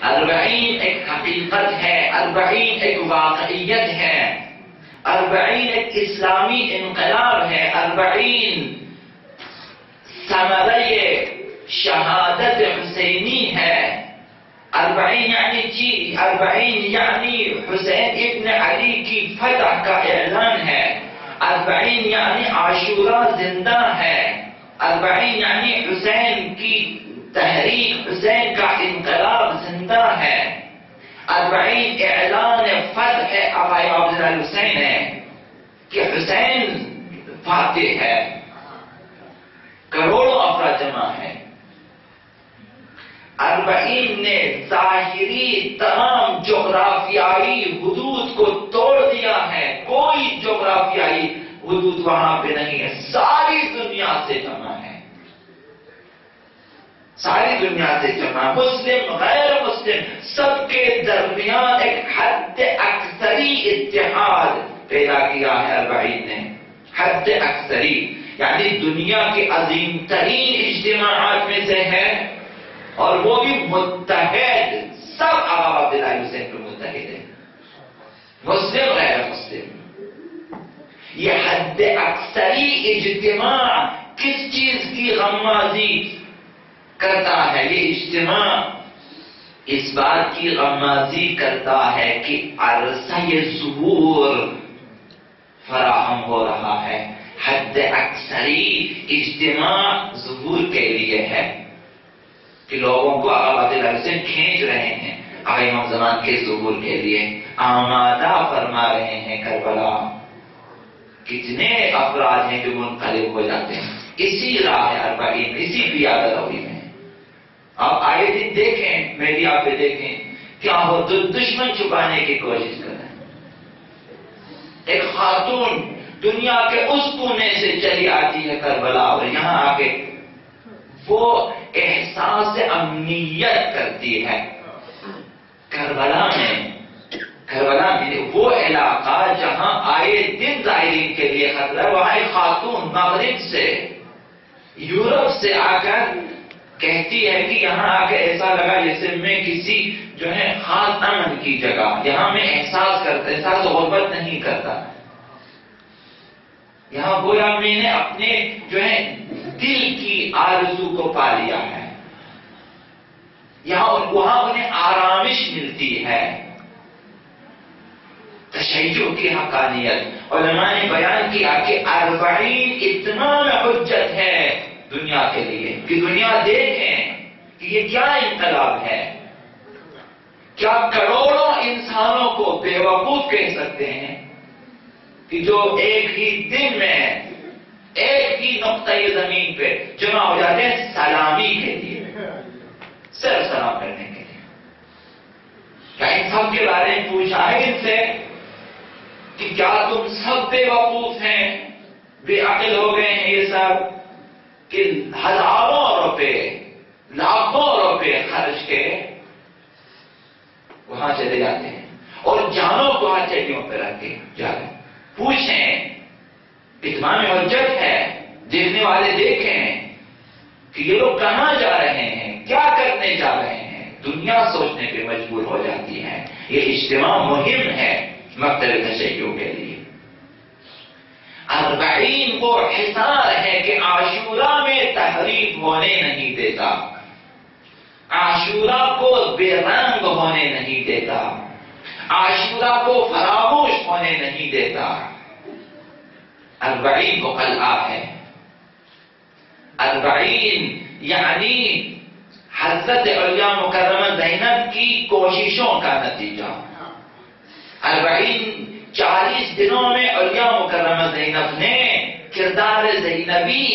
40 ایک حقیقت ہے، 40 ایک واقعیت ہے، 40 ایک اسلامی انقلاب ہے، 40 ثمرہ شہادت حسینی ہے، 40 یعنی حسین ابن علی کی فتح کا اعلان ہے، 40 یعنی عاشورہ زندہ ہے، 40 یعنی حسین کی تحریک، حسین کا انقلاب زندہ ہے، 40 اعلان فتح آقا عبداللہ حسین ہے کہ حسین فاتح ہے، کروڑوں افراد جمع ہے۔ 40 نے ظاہری تمام جغرافیائی حدود کو توڑ دیا ہے، کوئی جغرافیائی حدود وہاں پہ نہیں ہے، ساری دنیا سے جمع ہے، ساری دنیا سے جمع، مسلم غیر مسلم سب کے درمیان ایک حد اکثری اتحاد پیدا کیا ہے 40 نے، حد اکثری، یعنی دنیا کے عظیم ترین اجتماعات میں سے ہے، اور وہ بھی متحد، سب آقا عبداللہ حسین پہ متحد ہے، مسلم غیر مسلم۔ یہ حد اکثری اجتماع کس چیز کی غمازی کرتا ہے؟ یہ اجتماع اس بات کی غمازی کرتا ہے کہ عرصہ ظہور فراہم ہو رہا ہے، حد اکثری اجتماع ظہور کے لیے ہے کہ لوگوں کو آقا عبداللہ حسین کھینچ رہے ہیں آقا امام زمان کے ظہور کے لیے، آمادہ فرما رہے ہیں کربلا۔ کتنے افراد ہیں جو منقلب ہو جاتے ہیں، اسی راہ 40 اسی پیادہ روی میں۔ آپ آئے دن دیکھیں، میڈیا پہ دیکھیں، کیا ہو دشمن چھپانے کی کوشش کر رہے ہیں۔ ایک خاتون دنیا کے اس کونے سے چلی آتی ہے کربلا، اور یہاں آ کے وہ احساس امنیت کرتی ہے۔ کربلا میں وہ علاقہ جہاں آئے دن زائرین کے لیے خطرہ، وہاں ایک خاتون مغرب سے، یورپ سے آ کر کہتی ہے کہ یہاں آ کے ایسا لگا جیسے میں کسی جو ہے خاص امن کی جگہ، یہاں میں احساس غربت نہیں کرتا، یہاں گویا میں نے اپنے جو ہے دل کی آرزو کو پا لیا ہے، وہاں انہیں آرامش ملتی ہے۔ تشیع کی حقانیت علماء نے بیان کیا کہ 40 اتمام حجت ہے دنیا کے لیے، کہ دنیا دیکھیں کہ یہ کیا انقلاب ہے، کیا کروڑوں انسانوں کو بے وقوف کہہ سکتے ہیں کہ جو ایک ہی دن میں ایک ہی نقطۂ زمین پہ جمع ہو جاتے ہیں سلامی کے لیے، سر سلام کرنے کے لیے۔ کیا ان سب کے بارے میں پوچھا ہے ان سے کہ کیا تم سب بے وقوف ہیں، بے عقل ہو گئے ہیں یہ سب، کہ ہزاروں روپے لاکھوں روپے خرچ کے وہاں چلے جاتے ہیں اور جانوں کو ہتھیلیوں پہ رکھ کے جاتے ہیں۔ پوچھیں، اتمام حجت ہے، دیکھنے والے دیکھیں کہ یہ لوگ کہاں جا رہے ہیں، کیا کرنے جا رہے ہیں، دنیا سوچنے پہ مجبور ہو جاتی ہے۔ یہ اجتماع مہم ہے مکتب تشیع کے لیے۔ 40 وہ حصار ہے کہ عاشورہ میں تحریف ہونے نہیں دیتا، عاشورہ کو بے رنگ ہونے نہیں دیتا، عاشورہ کو فراموش ہونے نہیں دیتا۔ 40 کو قلعہ ہے، 40 یعنی حضرت علیہ مکرمہ زینب کی کوششوں کا نتیجہ۔ 40 دنوں میں علیہ مکرمہ زینب نے کردار زینبی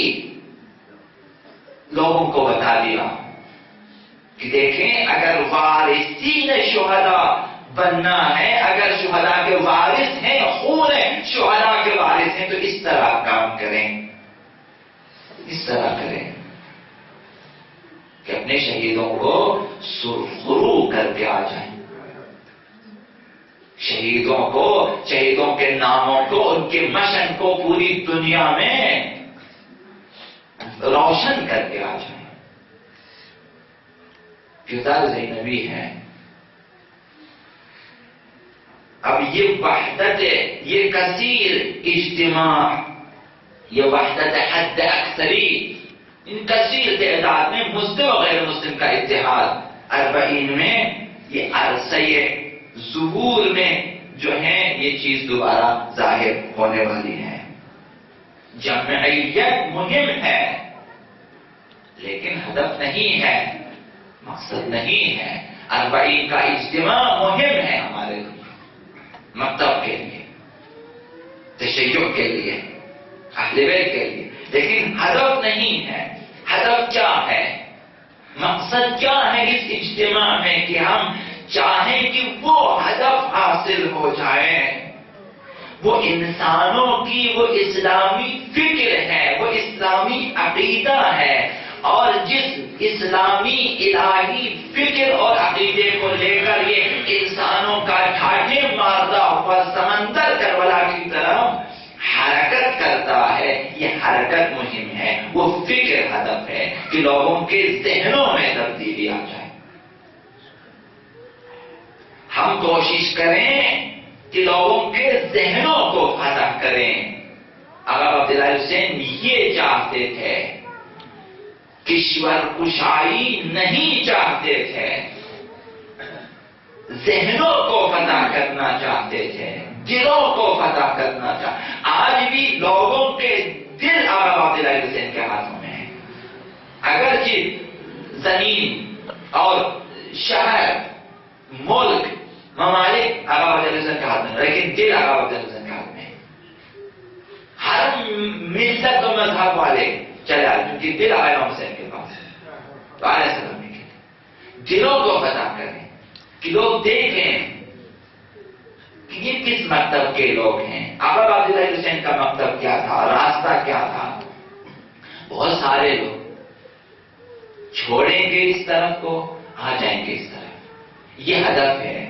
لوگوں کو بتا دیا کہ دیکھیں، اگر وارثین شہداء بننا ہے، اگر شہداء کے وارث ہیں، خون شہداء کے وارث ہیں، تو اس طرح کام کریں، اس طرح کریں کہ اپنے شہیدوں کو سرخرو کر کے آ جائیں، شہیدوں کے ناموں کو، ان کے مشن کو پوری دنیا میں روشن کر کے آ جائیں۔ کردار زینبی ہے اب یہ وحدت، یہ کثیر اجتماع، یہ وحدت حد اکثری، ان کثیر تعداد میں مسلم و غیر مسلم کا اتحاد 40 میں، یہ عرصہ ظہور میں جو ہے یہ چیز دوبارہ ظاہر ہونے والی ہے۔ جمعیت مہم ہے لیکن ہدف نہیں ہے، مقصد نہیں ہے۔ 40 کا اجتماع مہم ہے ہمارے لیے، مکتب کے لیے، تشیع کے لیے، اہل بیت کے لیے، لیکن ہدف نہیں ہے۔ ہدف کیا ہے؟ مقصد کیا ہے اس اجتماع میں کہ ہم چاہیں کہ وہ ہدف حاصل ہو جائے، وہ انسانوں کی وہ اسلامی فکر ہے، وہ اسلامی عقیدہ ہے، اور جس اسلامی الہی فکر اور عقیدے کو لے کر یہ انسانوں کا ڈھاٹے مارتا ہوا سمندر کربلا کی طرف حرکت کرتا ہے، یہ حرکت مہم ہے، وہ فکر ہدف ہے کہ لوگوں کے ذہنوں میں تبدیلی آ جائے۔ ہم کوشش کریں کہ لوگوں کے ذہنوں کو فتح کریں۔ آقا عبداللہ حسین یہ چاہتے تھے، کشور کشائی نہیں چاہتے تھے، ذہنوں کو فتح کرنا چاہتے تھے، دلوں کو فتح کرنا چاہتے۔ آج بھی لوگوں کے دل آقا عبداللہ حسین کے ہاتھوں میں ہے، اگرچہ زمین اور شہر، ملک، ممالک آقا عبداللہ حسین کے ہاتھ میں، لیکن دل آقا عبداللہ حسین کے ہاتھ میں ہے۔ ہر ملت و مذہب والے چلے آئے کیونکہ دل آقا حسین کے پاس ہے، تو علیہ السلام نے کہا دلوں کو فتح کریں کہ لوگ دیکھیں کہ یہ کس مکتب کے لوگ ہیں، آقا عبداللہ حسین کا مکتب کیا تھا، راستہ کیا تھا۔ بہت سارے لوگ چھوڑیں گے اس طرف کو، آ جائیں گے اس طرف، یہ ہدف ہے۔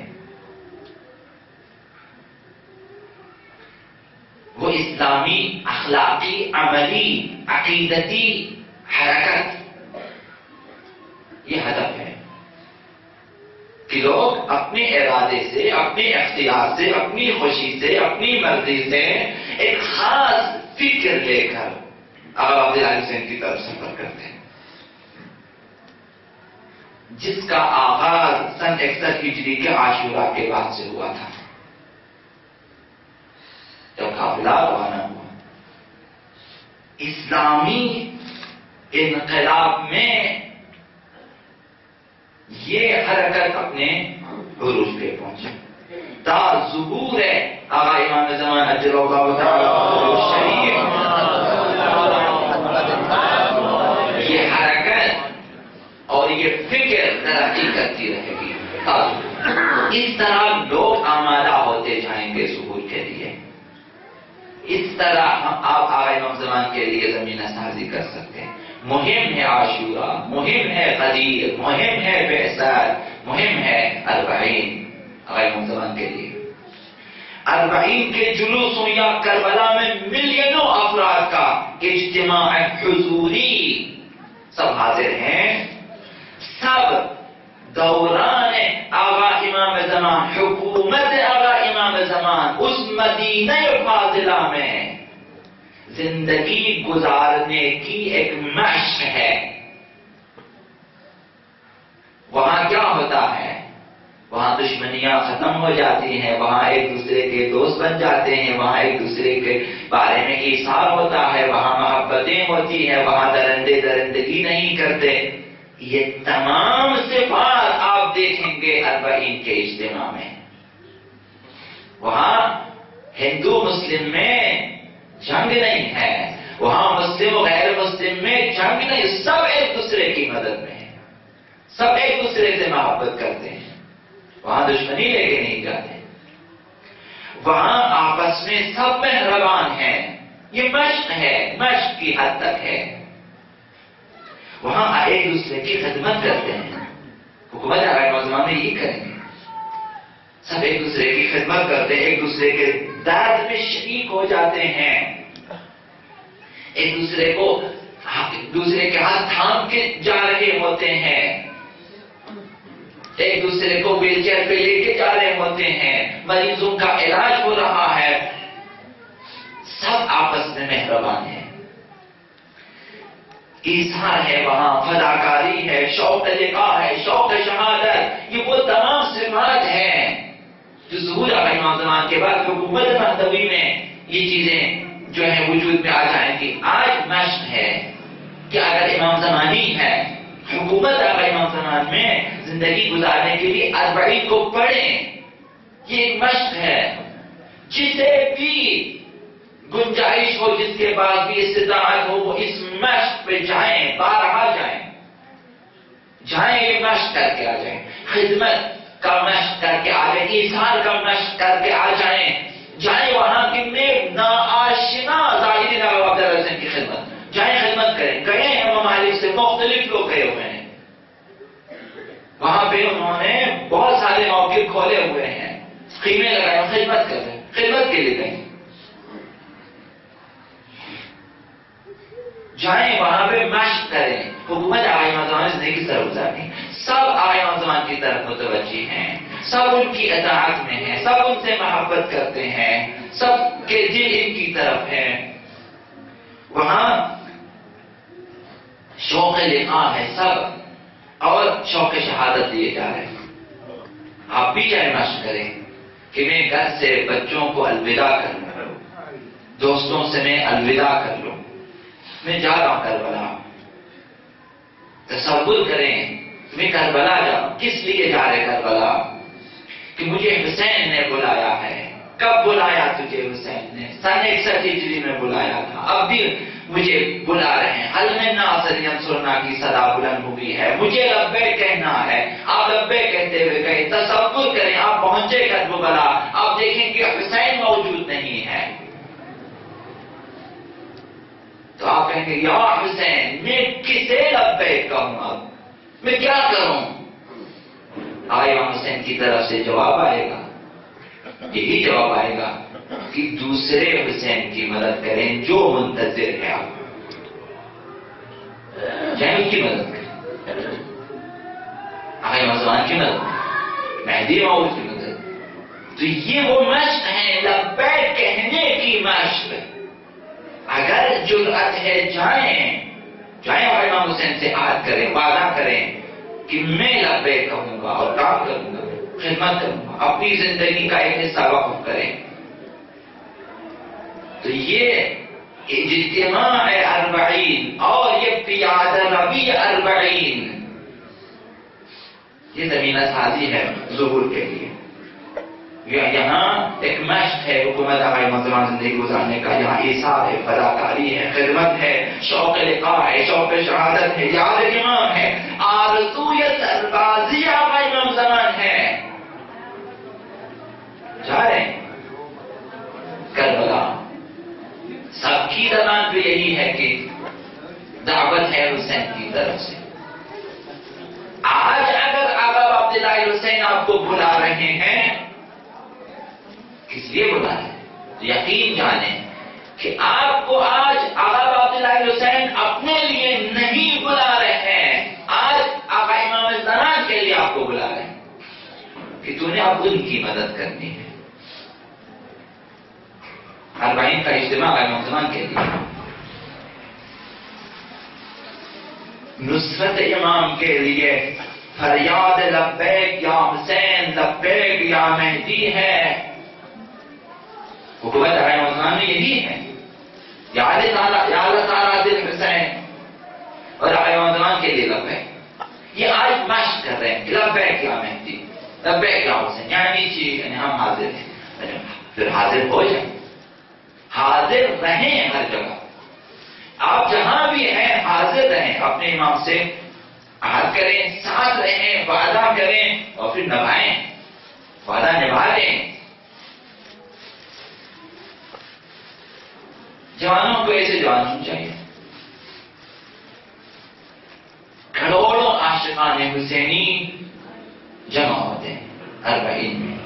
وہ اسلامی اخلاقی عملی عقیدتی حرکت، یہ ہدف ہے کہ لوگ اپنے ارادے سے، اپنے اختیار سے، اپنی خوشی سے، اپنی مرضی سے ایک خاص فکر لے کر آقا عبداللہ حسین کی طرف سفر کرتے ہیں، جس کا آغاز سن 61 ہجری کے عاشورہ کے بعد سے ہوا تھا، جب قافلہ روانہ ہوا۔ اسلامی انقلاب میں یہ حرکت اپنے عروج پہ پہنچی، تا ظہور ہے آقا امام زمان اجل اللہ تعالی شریف، یہ حرکت اور یہ فکر ترقی کرتی رہے گی۔ اس طرح لوگ آمادہ ہوتے جائیں گے ظہور کے لیے، اس طرح آپ آقا امام زمان کے لیے زمینہ سازی کر سکتے ہیں۔ مہم ہے عاشورہ، مہم ہے غدیر، مہم ہے بعثت، مہم ہے 40 آقا امام زمان کے لیے۔ 40 کے جلوسوں یا کربلا میں ملینوں افراد کا اجتماع حضوری، سب حاضر ہیں، سب دوران آقا امام زمان، حکومت آقا امام زمان اس مدینہ فاضلہ میں زندگی گزارنے کی ایک مشق ہے۔ وہاں کیا ہوتا ہے؟ وہاں دشمنیاں ختم ہو جاتی ہیں، وہاں ایک دوسرے کے دوست بن جاتے ہیں، وہاں ایک دوسرے کے بارے میں ایثار ہوتا ہے، وہاں محبتیں ہوتی ہیں، وہاں درندگی نہیں کرتے۔ یہ تمام صفات آپ دیکھیں گے 40 کے اجتماع میں۔ وہاں ہندو مسلم میں جنگ نہیں ہے، وہاں مسلم و غیر مسلم میں جنگ نہیں، سب ایک دوسرے کی مدد میں ہیں، سب ایک دوسرے سے محبت کرتے ہیں، وہاں دشمنی لے کے نہیں جاتے، وہاں آپس میں سب مہربان ہیں۔ یہ مشق ہے، مشق کی حد تک ہے۔ وہاں ایک دوسرے کی خدمت کرتے ہیں، حکومت آقا زمان میں یہ کریں گے، سب ایک دوسرے کی خدمت کرتے ہیں، ایک دوسرے کے درد میں شریک ہو جاتے ہیں، ایک دوسرے کے ہاتھ تھام کے جا رہے ہوتے ہیں۔ ایک دوسرے کو ویل چیئر پہ لے کے جا رہے ہوتے ہیں، مریضوں کا علاج ہو رہا ہے، سب آپس میں مہربان ہیں، ایثار ہے، وہاں فداکاری ہے، شوق لقاء ہے، شوق شہادت، یہ وہ تمام صفات ہیں جو ظہور امام زمان کے بعد حکومت مہدوی میں یہ چیزیں جو ہیں وجود میں آ جائیں گی۔ آج مشق ہے کہ اگر امام زمانی ہے، حکومت امام زمان میں زندگی گزارنے کے لیے 40 کو پڑھیں، یہ ایک مشق ہے۔ جسے بھی گنجائش ہو، جس کے بعد بھی استطاعت ہو، وہ اس مشق پہ جائیں، بارہا جائیں، یہ مشق کر کے آ جائیں، خدمت کا مشق کر کے آ جائیں، ایثار کا مشق کر کے آ جائیں وہاں کی ناآشنا ظاہری نواب عبداللہ حسین کی خدمت، جائیں خدمت کریں۔ گئے ہیں ممالک سے مختلف لوگ گئے ہوئے ہیں، وہاں پہ انہوں نے بہت سارے موقع کھولے ہوئے ہیں، خیمے لگائے، خدمت کر رہے ہیں، خدمت کے لیے گئے، جائیں وہاں پہ مشق کریں۔ حکومت آقا امام زمان زندگی کی طرف گزارنی، سب آقا امام زمان کی طرف متوجہ ہیں، سب ان کی اطاعت میں ہیں، سب ان سے محبت کرتے ہیں، سب کے دل ان کی طرف ہیں، وہاں شوق لقاء ہے سب، اور شوق شہادت لیے جا رہے ہیں۔ آپ بھی چاہے مشق کریں کہ میں گھر سے بچوں کو الوداع کر لوں، دوستوں سے میں الوداع کر لوں، میں جا رہا ہوں کربلا۔ تصور کریں میں کربلا جاؤں، کس لیے جا رہے کربلا؟ کہ مجھے حسین نے بلایا ہے۔ کب بلایا تجھے حسین نے؟ سن 61 ہجری میں بلایا تھا، اب بھی مجھے بلا رہے ہیں۔ حل میں ناصر ینصرنا کی صدا بلند ہوئی ہے، مجھے لبیک کہنا ہے، آپ لبیک کہتے ہوئے کہیں۔ تصور کریں آپ پہنچے کربلا، آپ دیکھیں کہ حسین موجود نہیں ہے، تو آپ کہیں گے یا حسین میں کسے لبیک کہوں، اب میں کیا کروں؟ امام حسین کی طرف سے جواب آئے گا، یہی جواب آئے گا کہ دوسرے حسین کی مدد کریں جو منتظر ہے، آپ جائیں ان کی مدد کریں، امام زمان کی مدد، مہدی موعود کی مدد۔ تو یہ وہ مشق ہے، لبیک کہنے کی مشق۔ اگر جرأت ہے جائیں امام حسین سے عہد کریں، وعدہ کریں کہ میں لبیک کہوں گا اور کام کروں گا، خدمت کروں گا، اپنی زندگی کا ایک حصہ وقف کریں۔ تو یہ اجتماع 40 اور یہ قیادہ ربی 40، یہ زمینہ سازی ہے ظہور کے لیے۔ یہاں ایک مشق ہے حکومت آقا امام زمان زندگی گزارنے کا، یہاں ایثار ہے، فداکاری ہے، خدمت ہے، شوق لقاء ہے، شوق شہادت ہے، یاد امام ہے، آرزوی سربازی آقا امام زمان ہے۔ جا رہے ہیں کربلا، سب کی زبان پہ یہی ہے کہ دعوت ہے حسین کی طرف سے۔ آج اگر آقا عبداللہ حسین آپ کو بلا رہے ہیں، کس لیے بلا رہے ہیں؟ یقین جانیں کہ آپ کو آج آقا عبداللہ حسین اپنے لیے نہیں بلا رہے ہیں، آج آقا امام زمان کے لیے آپ کو بلا رہے ہیں کہ تو نے اب ان کی مدد کرنی ہے۔ 40 کا اجتماع امام زمان کے لیے، نصرت امام کے لیے فریاد لبیک یا حسین، لبیک یا مہدی ہے۔ حکومت امام زمان میں یہی ہے، یا اللہ تعالیٰ دل حسین، اور امام زمان کے لیے لبیک۔ یہ آج مشق کر رہے ہیں کہ لبیک یا مہدی، لبیک یا حسین، یعنی ہم حاضر ہیں۔ پھر حاضر ہو جائیں، حاضر رہیں ہر جگہ، آپ جہاں بھی ہیں حاضر رہیں، اپنے امام سے عہد کریں، ساتھ رہیں، وعدہ کریں اور پھر نبھائیں، وعدہ نبھا لیں۔ جوانوں کو ایسے جوانوں چاہیے، کروڑوں عاشقان حسینی جمع ہوتے ہیں 40 میں،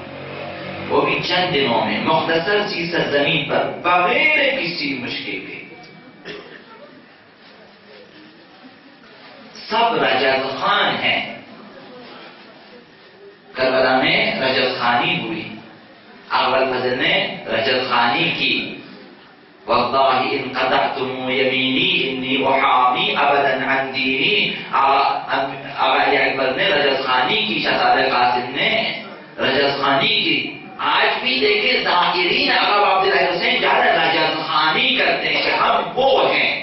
وہ بھی چند دنوں میں مختصر سی سرزمین پر بغیر کسی مشکل کے۔ سب رجز خان ہیں، کربلا میں رجب خانی ہوئی، اول فضل نے رجب خانی کی، واللہ ان قطعتم یمینی انی احامی ابدا عن دینی، آقا اکبر نے رجب خانی کی، شہزادہ قاسم نے رجب خانی کی۔ آج بھی دیکھیں ظاہرین آقا عبداللہ حسین زیادہ رجب خانی کرتے ہیں کہ ہم وہ ہیں،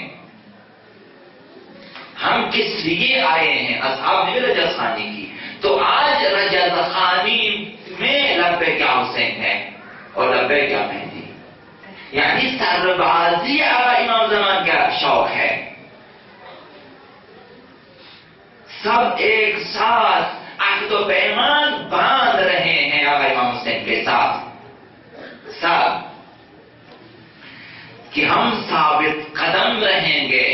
ہم کس لیے آئے ہیں، اصحاب نے بھی رجب خانی کی۔ تو آج رجب خانی میں لبیک یا حسین ہے اور لبیک یا مہدی، یعنی سربازی آقا امام زمان کا شوق ہے، سب ایک ساتھ عہد و پیمان باندھ رہے ہیں آقا امام حسین کے ساتھ، سب کہ ہم ثابت قدم رہیں گے،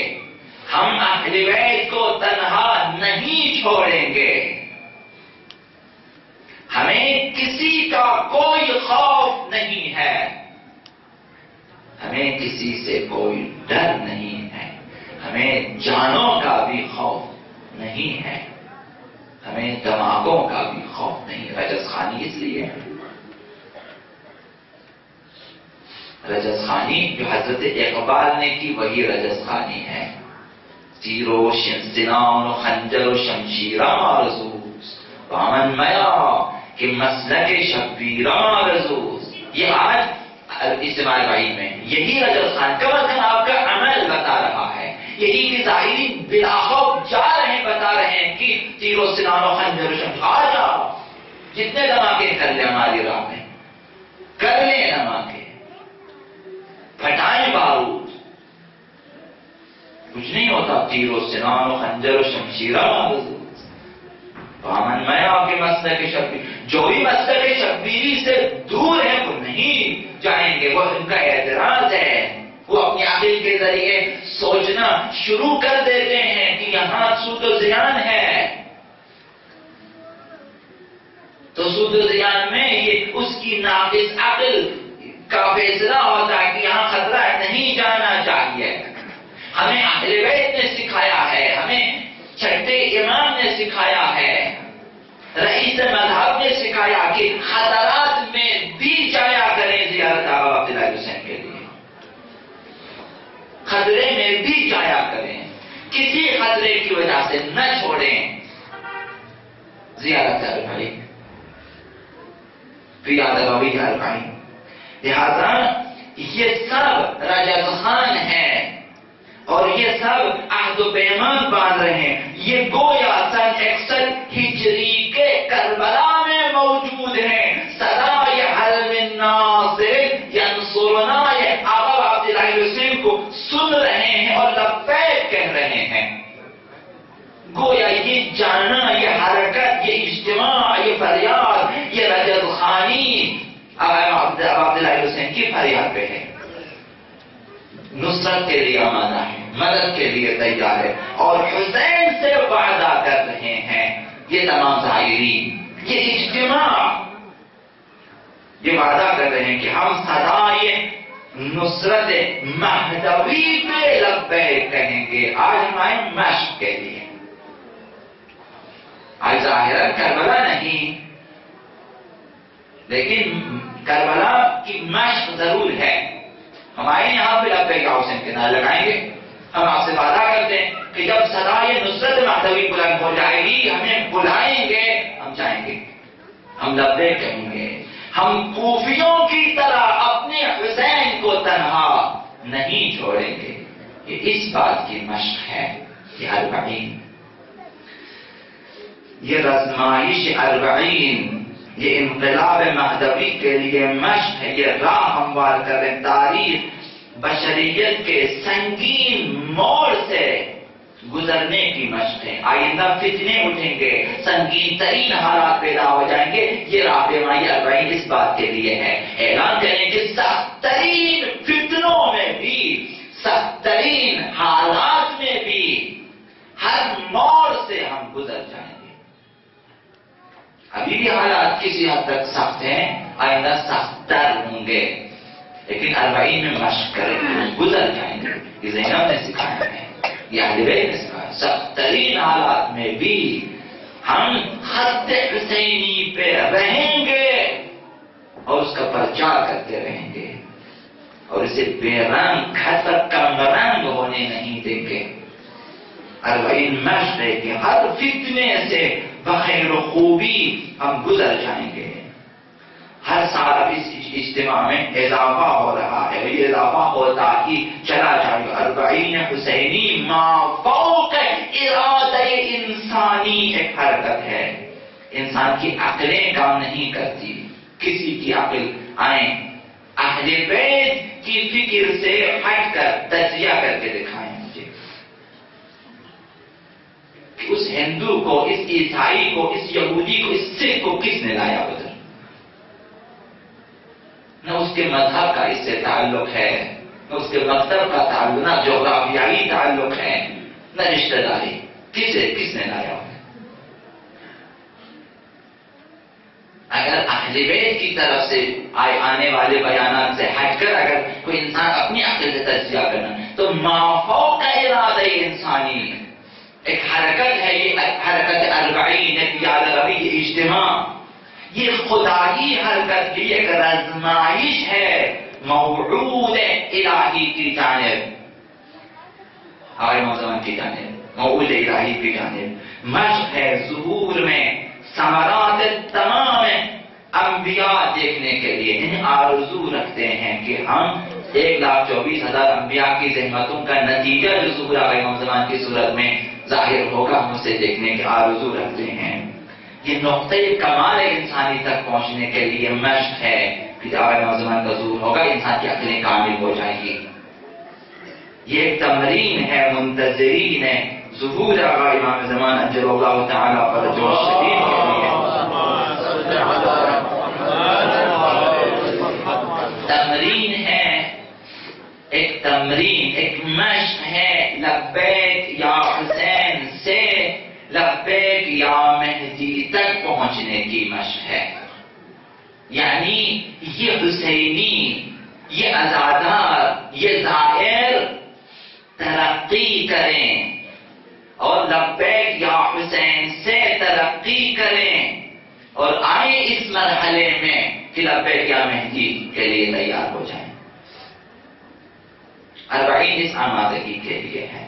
ہم اہل بیت کو تنہا نہیں چھوڑیں گے، ہمیں کسی کا کوئی خوف نہیں ہے، ہمیں کسی سے کوئی ڈر نہیں ہے، ہمیں جانوں کا بھی خوف نہیں ہے، ہمیں دماغوں کا بھی خوف نہیں۔ رجب خانی اس لیے ہے، رجب خانی جو حضرت اقبال نے کی وہی رجب خانی ہے۔ تیر و سنان و خنجر و شمشیران آرزوز، بامن میا کہ مسلک شبیران آرزوز۔ یہ آج اجتماع بعید میں یہی رجب خان کم از کم آپ کا عمل بتا رہا ہے، یہی کہ ظاہری بلاخوف جا رہے ہیں، بتا رہے ہیں کہ تیر و سنان و خنجر و شمشیر، آ جاؤ جتنے دھماکے کر لیں ہماری راہ میں، کر لیں دھماکے، پھٹائیں بارود، کچھ نہیں ہوتا۔ تیر و سنان و خنجر و شمشیران بامن میا کے مسلک شبیر، جو بھی مسلک شبیری سے دور ہے وہ نہیں جائیں گے، وہ ان کا اعتراض ہے، وہ اپنی عقل کے ذریعے سوچنا شروع کر دیتے ہیں کہ یہاں سود و زیان ہے، تو سود و زیان میں یہ اس کی ناقص عقل کا فیصلہ ہوتا ہے کہ یہاں خطرہ نہیں جانا چاہیے۔ ہمیں اہل بیت نے سکھایا ہے، ہمیں چھٹے امام نے سکھایا ہے، رئیس مذہب نے سکھایا کہ خطرات میں بھی جایا کریں زیارت آقا عبداللہ حسین کے لیے، خطرے میں بھی جایا کریں، کسی خطرے کی وجہ سے نہ چھوڑیں زیارت اربعین، پیادہ روی اربعین۔ لہذا یہ سب رجب خان ہے اور یہ سب عہد و پیمان باندھ رہے ہیں۔ یہ گویا سن 61 ہجری کے کربلا میں موجود ہیں، صدائے حلم الناصر ینصرنا، یہ آقا عبداللہ حسین کو سن رہے ہیں اور لبیک کہہ رہے ہیں۔ گویا یہ جانا، یہ حرکت، یہ اجتماع، یہ فریاد، یہ رجب خانی آقا عبداللہ حسین کی فریاد پہ ہے، نصرت کے لیے آمادہ ہے، مدد کے لیے تیار ہے، اور حسین سے وعدہ کر رہے ہیں یہ تمام ظاہرین، یہ اجتماع یہ وعدہ کر رہے ہیں کہ ہم صدائے نصرت مہدوی پہ لبیک کہیں گے۔ آج ہم آئے مشق کے لیے، آج ظاہرہ کربلا نہیں، لیکن کربلا کی مشق ضرور ہے۔ ہمارے یہاں پہ لبیک یا حسین کے نعرے لگائیں گے، ہم آپ سے وعدہ کرتے ہیں کہ جب صدائے نصرت مہدوی بلند ہو جائے گی، ہمیں بلائیں گے، ہم جائیں گے، ہم لبیک کہیں گے، ہم کوفیوں کی طرح اپنے حسین کو تنہا نہیں چھوڑیں گے۔ یہ اس بات کی مشق ہے، یہ اربعین، یہ رزمائش اربعین، یہ انقلاب مہدوی کے لیے مشق ہے، یہ راہ ہموار کریں تاریخ بشریت کے سنگین موڑ سے گزرنے کی مشق ہے۔ آئندہ فتنے اٹھیں گے، سنگین ترین حالات پیدا ہو جائیں گے، یہ راہنمائی اربعین اس بات کے لیے ہے۔ اعلان کریں کہ سخت ترین فتنوں میں بھی، سخت ترین حالات میں بھی، ہر موڑ سے ہم گزر جائیں گے۔ ابھی بھی حالات کسی حد تک سخت ہیں، آئندہ سخت تر ہوں گے، لیکن اربعین میں مشق کریں گے، گزر جائیں گے۔ یہ زینب نے سکھایا ہے، یہ اہل بیت نے سکھایا، سخت ترین حالات میں بھی ہم خط حسینی پہ رہیں گے اور اس کا پرچار کرتے رہیں گے اور اسے بے رنگ خط کم رنگ ہونے نہیں دیں گے۔ 40 مشق ہے کہ ہر فتنے سے بخیر و خوبی ہم گزر جائیں گے۔ ہر سال اب اس اجتماع میں اضافہ ہو رہا ہے، یہ اضافہ ہوتا ہی چلا جائے گا۔ 40 حسینی ما فوق ارادہ انسانی ایک حرکت ہے۔ انسان کی عقلیں کام نہیں کرتی، کسی کی عقل آئیں اہل بیت کی فکر سے ہٹ کر تجزیہ کر کے دکھائیں مجھے کہ اس ہندو کو، اس عیسائی کو، اس یہودی کو، اس سکھ کو کس نے لایا ادھر؟ نہ اس کے مذہب کا اس سے تعلق ہے، نہ اس کے مکتب کا تعلق، نہ جغرافیائی تعلق ہے، نہ رشتہ داری۔ کس نے لایا؟ اگر اہل بیت کی طرف سے آنے والے بیانات سے ہٹ کر اگر کوئی انسان اپنی عقل سے تجزیہ کرنا تو ما فوق ارادہ انسانی ایک حرکت ہے، یہ حرکت 40 ایک یاد ربی یہ اجتماع، یہ خدائی حرکت، یہ ایک رزمائش ہے موعود الہی کی جانب، امام زمان کی جانب، موعود الہی کی جانب، مشق ہے ظہور میں ثمرات تمام انبیاء دیکھنے کے لیے۔ انہیں آرزو رکھتے ہیں کہ ہم 1,24,000 انبیاء کی زحمتوں کا نتیجہ جو ظہور آقا امام زمان کی صورت میں ظاہر ہوگا ہم اسے دیکھنے کی آرزو رکھتے ہیں۔ یہ نقطۂ کمال انسانی تک پہنچنے کے لیے مشق ہے کہ جب آقا امام زمان کا ظہور ہوگا انسان کی عقلیں کامل ہو جائیں گی۔ یہ ایک تمرین ہے منتظرین ہے ظہور آقا امام زمان اجل اللہ تعالیٰ فرجہ الشریف کے لیے۔ تمرین ہے، ایک تمرین، ایک مشق ہے لبیک یا حسین سے لبیک یا مہدی تک پہنچنے کی مشق ہے۔ یعنی یہ حسینی، یہ عزادار، یہ زائر ترقی کریں اور لبیک یا حسین سے ترقی کریں اور آئیں اس مرحلے میں کہ لبیک یا مہدی کے لیے تیار ہو جائیں۔ 40 اس آمادگی کے لیے ہے۔